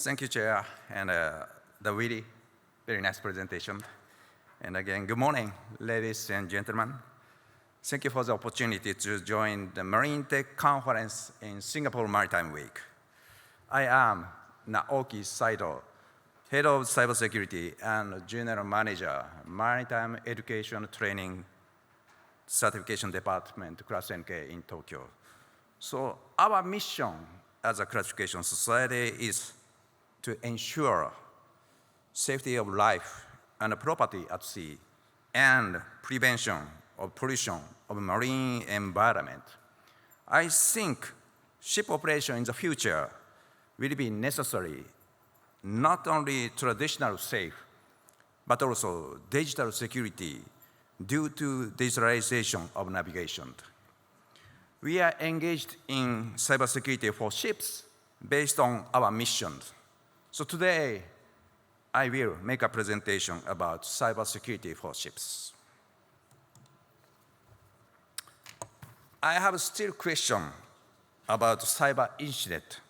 Thank you, Chair, and the really very nice presentation. And again, good morning, ladies and gentlemen. Thank you for the opportunity to join the Marine Tech Conference in Singapore Maritime Week. I am Naoki Saito, Head of Cybersecurity and General Manager, Maritime Education Training Certification Department, Class NK in Tokyo. So our mission as a classification society is to ensure safety of life and property at sea and prevention of pollution of marine environment. I think ship operation in the future will be necessary, not only traditional safe, but also digital security due to digitalization of navigation. We are engaged in cybersecurity for ships based on our missions. So today, I will make a presentation about cybersecurity for ships. I have still question about cyber incident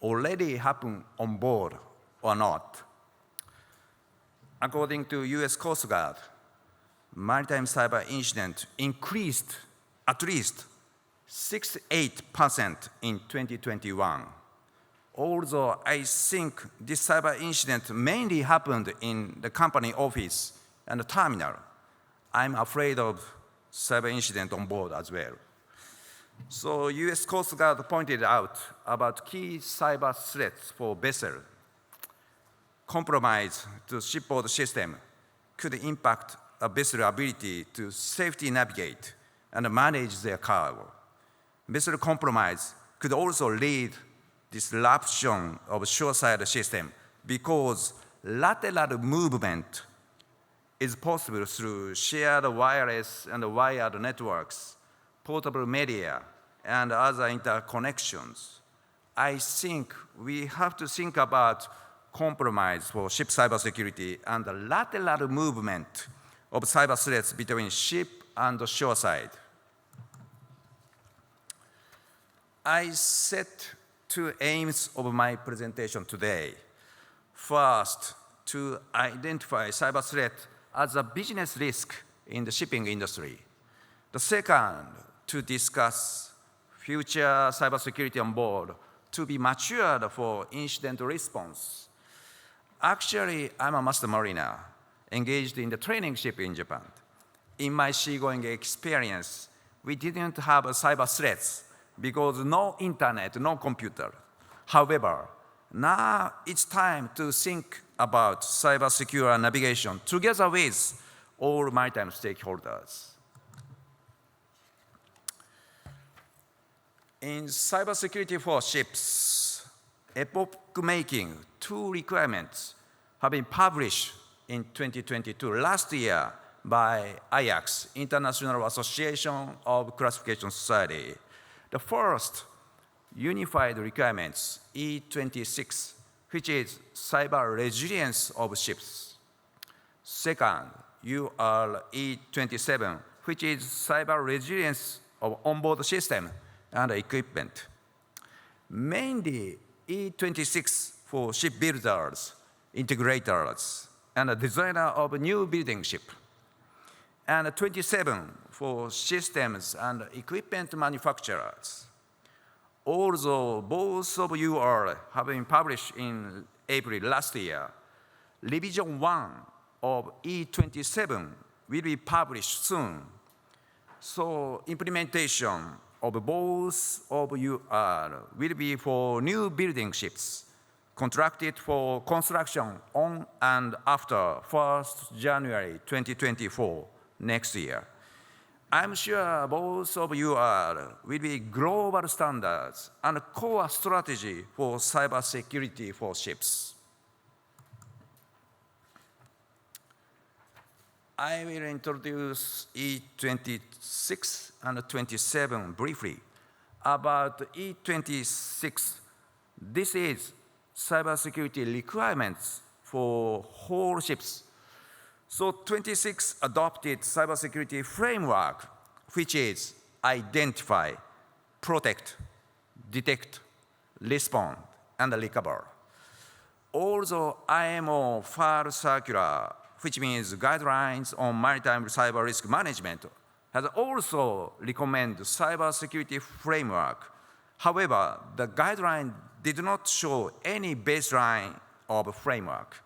already happened on board or not. According to US Coast Guard, maritime cyber incident increased at least 68% in 2021. Although I think this cyber incident mainly happened in the company office and the terminal, I'm afraid of cyber incident on board as well. So US Coast Guard pointed out about key cyber threats for vessel. Compromise to shipboard system could impact a vessel's ability to safely navigate and manage their cargo. Vessel compromise could also lead disruption of shoreside system because lateral movement is possible through shared wireless and wired networks, portable media, and other interconnections. I think we have to think about compromise for ship cybersecurity and the lateral movement of cyber threats between ship and the shoreside. I set two aims of my presentation today. First, to identify cyber threat as a business risk in the shipping industry. The second, to discuss future cybersecurity on board to be matured for incident response. Actually, I'm a master mariner engaged in the training ship in Japan. In my seagoing experience, we didn't have cyber threats because no internet, no computer. However, now it's time to think about cyber secure navigation together with all maritime stakeholders. In cybersecurity for ships, epoch-making two requirements have been published in 2022, last year by IACS, International Association of Classification Society. The first, unified requirements, E26, which is cyber resilience of ships. Second, UR E27, which is cyber resilience of onboard system and equipment. Mainly E26 for shipbuilders, integrators, and a designer of a new building ship. And 27 for systems and equipment manufacturers. Although both of you have been published in April last year, revision 1 of E27 will be published soon. So implementation of both of you will be for new building ships contracted for construction on and after 1st January 2024 next year. I'm sure both of you will be global standards and core strategy for cybersecurity for ships. I will introduce E26 and 27 briefly. About E26, this is cybersecurity requirements for whole ships. So 26 adopted cybersecurity framework, which is identify, protect, detect, respond, and recover. Although IMO FAR circular, which means Guidelines on Maritime Cyber Risk Management, has also recommended cybersecurity framework. However, the guideline did not show any baseline of framework.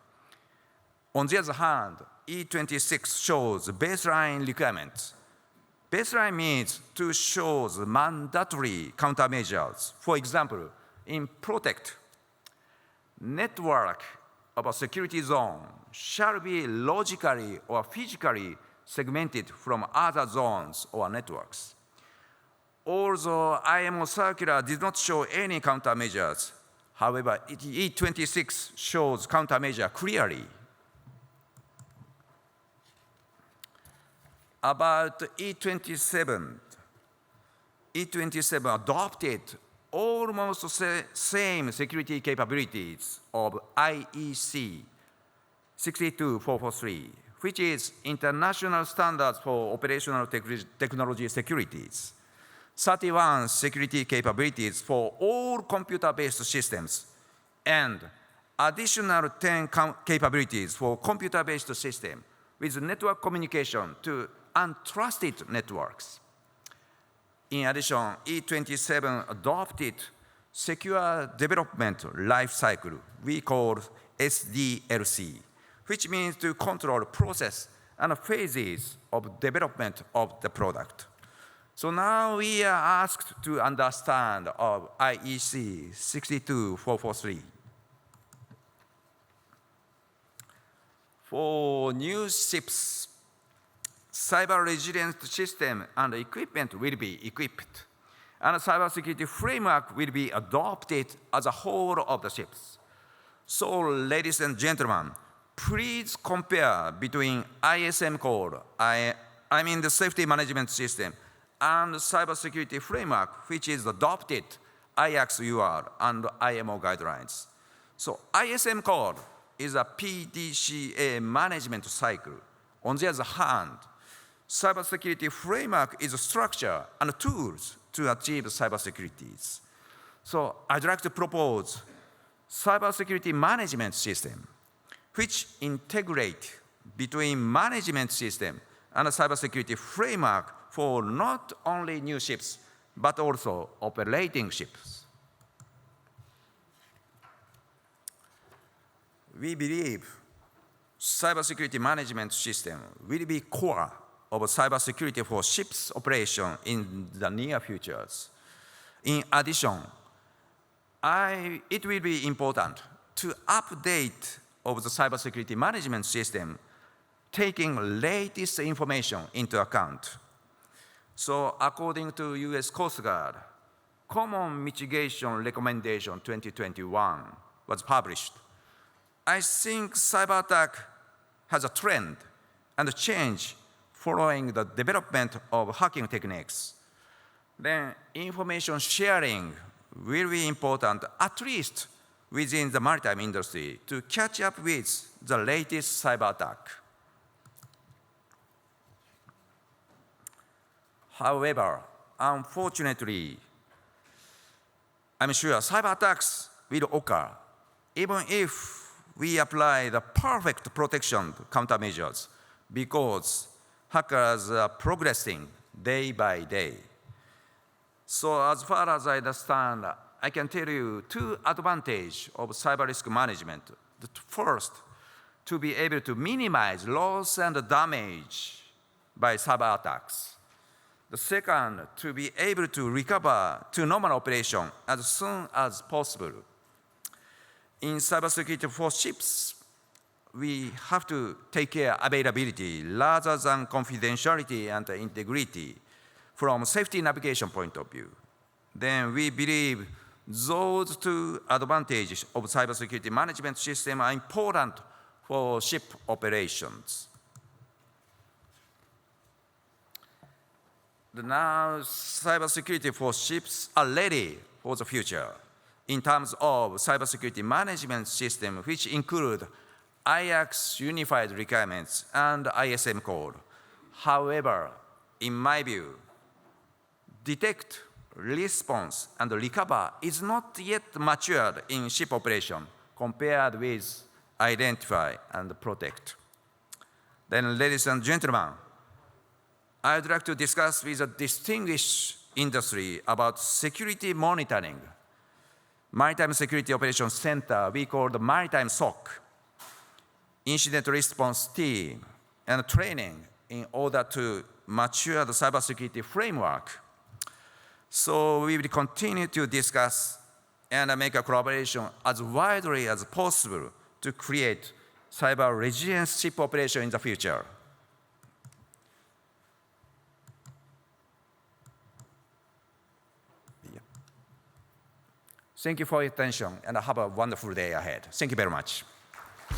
On the other hand, E26 shows baseline requirements. Baseline means to show the mandatory countermeasures. For example, in Protect, network of a security zone shall be logically or physically segmented from other zones or networks. Although IMO circular did not show any countermeasures, however, E26 shows countermeasure clearly. About E27 adopted almost the same security capabilities of IEC 62443, which is International Standards for Operational Technology Securities. 31 security capabilities for all computer-based systems, and additional 10 capabilities for computer-based systems with network communication to untrusted networks. In addition, E27 adopted Secure Development Life Cycle, we call SDLC, which means to control process and phases of development of the product. So now we are asked to understand of IEC 62443. For new ships, cyber resilient system and equipment will be equipped, and a cybersecurity framework will be adopted as a whole of the ships. So, ladies and gentlemen, please compare between ISM code, I mean the safety management system, and the cybersecurity framework, which is adopted IAX-UR and IMO guidelines. So ISM code is a PDCA management cycle. On the other hand, cybersecurity framework is a structure and tools to achieve cybersecurity. So I'd like to propose cybersecurity management system, which integrate between management system and a cybersecurity framework for not only new ships, but also operating ships. We believe cybersecurity management system will be core of cybersecurity for ships operation in the near futures. In addition, it will be important to update of the cybersecurity management system, taking latest information into account. So according to US Coast Guard, Common Mitigation Recommendation 2021 was published. I think cyber attack has a trend and a change following the development of hacking techniques. Then information sharing will be important, at least within the maritime industry, to catch up with the latest cyber attack. However, unfortunately, I'm sure cyber attacks will occur, even if we apply the perfect protection countermeasures, because hackers are progressing day by day. So as far as I understand, I can tell you two advantages of cyber risk management. The first, to be able to minimize loss and damage by cyber attacks. The second, to be able to recover to normal operation as soon as possible. In cybersecurity for ships, we have to take care of availability rather than confidentiality and integrity from a safety navigation point of view. Then we believe those two advantages of cybersecurity management system are important for ship operations. Now, cybersecurity for ships are ready for the future in terms of cybersecurity management system, which include IAX unified requirements and ISM code. However, in my view, detect, response, and recover is not yet matured in ship operation compared with identify and protect. Then, ladies and gentlemen, I would like to discuss with a distinguished industry about security monitoring. Maritime Security Operations Center, we call the Maritime SOC, incident response team, and training in order to mature the cybersecurity framework. So we will continue to discuss and make a collaboration as widely as possible to create cyber resilience ship operation in the future. Thank you for your attention, and have a wonderful day ahead. Thank you very much.